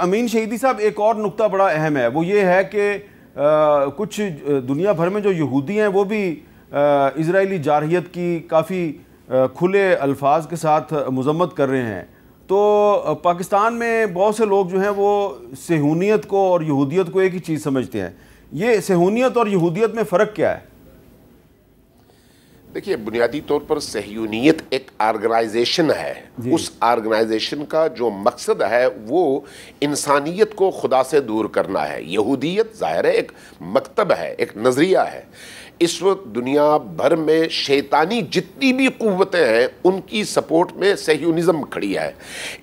امین شہیدی صاحب، ایک اور نقطہ بڑا اہم ہے، وہ یہ ہے کہ کچھ دنیا بھر میں جو یہودی ہیں وہ بھی اسرائیلی جارحیت کی کافی کھلے الفاظ کے ساتھ مذمت کر رہے ہیں۔ تو پاکستان میں بہت سے لوگ جو ہیں وہ صہیونیت کو اور یہودیت کو ایک ہی چیز سمجھتے ہیں۔ یہ صہیونیت اور یہودیت میں فرق کیا ہے؟ دیکھیے، بنیادی طور پر صہیونیت ایک آرگنائزیشن ہے۔ اس آرگنائزیشن کا جو مقصد ہے وہ انسانیت کو خدا سے دور کرنا ہے۔ یہودیت ظاہر ہے ایک مکتب ہے، ایک نظریہ ہے۔ اس وقت دنیا بھر میں شیطانی جتنی بھی قوتیں ہیں ان کی سپورٹ میں صہیونزم کھڑی ہے۔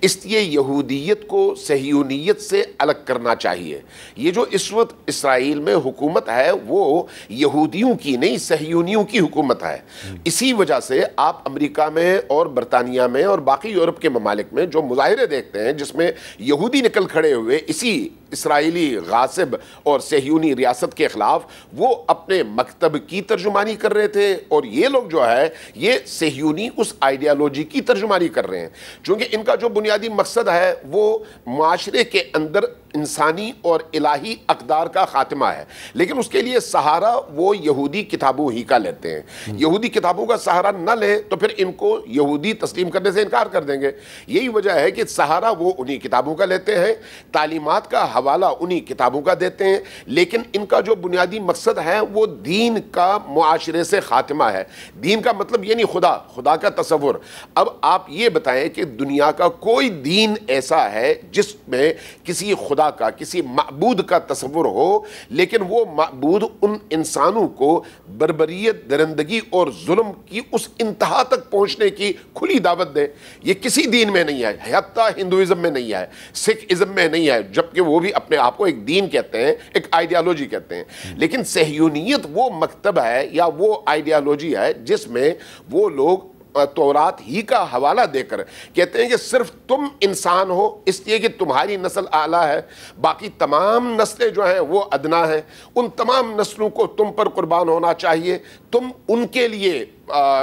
اس لیے یہودیت کو صہیونیت سے الگ کرنا چاہیے۔ یہ جو اس وقت اسرائیل میں حکومت ہے وہ یہودیوں کی نہیں، صہیونیوں کی حکومت ہے۔ اسی وجہ سے آپ امریکہ میں اور برطانیہ میں اور باقی یورپ کے ممالک میں جو مظاہرے دیکھتے ہیں جس میں یہودی نکل کھڑے ہوئے اسی اسرائیلی غاصب اور صہیونی ریاست کے خلاف، وہ اپنے مکتب کی ترجمانی کر رہے تھے، اور یہ لوگ جو ہے یہ صہیونی اس آئیڈیالوجی کی ترجمانی کر رہے ہیں، چونکہ ان کا جو بنیادی مقصد ہے وہ معاشرے کے اندر انسانی اور الہی اقدار کا خاتمہ ہے۔ لیکن اس کے لیے سہارا وہ یہودی کتابوں ہی کا لیتے ہیں۔ یہودی کتابوں کا سہارا نہ لیں تو پھر ان کو یہودی تسلیم کرنے سے انکار کر دیں گے۔ یہی وجہ ہے کہ سہارا وہ انہی کتابوں کا لیتے ہیں، تعلیمات کا حوالہ انہی کتابوں کا دیتے ہیں، لیکن ان کا جو بنیادی مقصد ہے وہ دین کا معاشرے سے خاتمہ ہے۔ دین کا مطلب یہ نہیں خدا کا تصور۔ اب آپ یہ بتائیں کہ دنیا کا کوئی دین ایسا ہے جس میں کسی خدا کا، کسی معبود کا تصور ہو، لیکن وہ معبود ان انسانوں کو بربریت، درندگی اور ظلم کی اس انتہا تک پہنچنے کی کھلی دعوت دے؟ یہ کسی دین میں نہیں ہے، حتیٰ ہندوازم میں نہیں ہے، سکھ ازم میں نہیں ہے، جبکہ وہ بھی اپنے آپ کو ایک دین کہتے ہیں، ایک آئیڈیالوجی کہتے ہیں۔ لیکن صہیونیت وہ مکتب ہے یا وہ آئیڈیالوجی ہے جس میں وہ لوگ تورات ہی کا حوالہ دے کر کہتے ہیں کہ صرف تم انسان ہو اس لیے کہ تمہاری نسل اعلیٰ ہے، باقی تمام نسلیں جو ہیں وہ ادنا ہیں، ان تمام نسلوں کو تم پر قربان ہونا چاہیے، تم ان کے لیے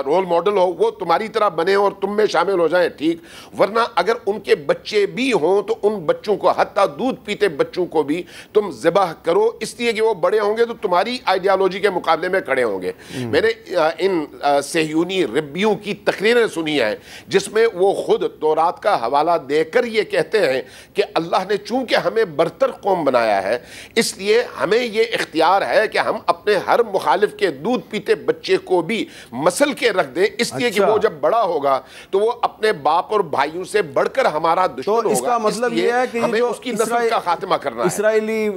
رول ماڈل ہو، وہ تمہاری طرح بنے اور تم میں شامل ہو جائیں، ٹھیک، ورنہ اگر ان کے بچے بھی ہوں تو ان بچوں کو، حتیٰ دودھ پیتے بچوں کو بھی تم ذبح کرو اس لیے کہ وہ بڑے ہوں گے تو تمہاری آئیڈیالوجی کے مقابلے میں کھڑے ہوں گے۔ میں نے ان صہیونی ربیوں کی تقریریں سنی ہیں جس میں وہ خود تورات کا حوالہ دے کر یہ کہتے ہیں کہ اللہ نے چونکہ ہمیں برتر قوم بنایا ہے اس لیے ہمیں یہ اختیار ہے کہ ہم اپنے ہر مخالف کے دودھ پیتے بچے کو بھی مسل کے رکھ دیں، اس لیے کہ وہ جب بڑا ہوگا تو وہ اپنے باپ اور بھائیوں سے بڑھ کر ہمارا دشمن ہوگا۔ تو اس کا مطلب یہ ہے کہ ہمیں اس کی نسل کا خاتمہ کرنا ہے۔ اسرائیلی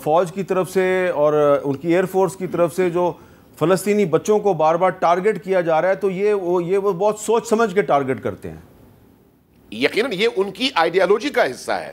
فوج کی طرف سے اور ان کی ایئر فورس کی طرف سے جو فلسطینی بچوں کو بار بار ٹارگٹ کیا جا رہا ہے، تو یہ وہ بہت سوچ سمجھ کے ٹارگٹ کرتے ہیں۔ یقیناً یہ ان کی آئیڈیالوجی کا حصہ ہے۔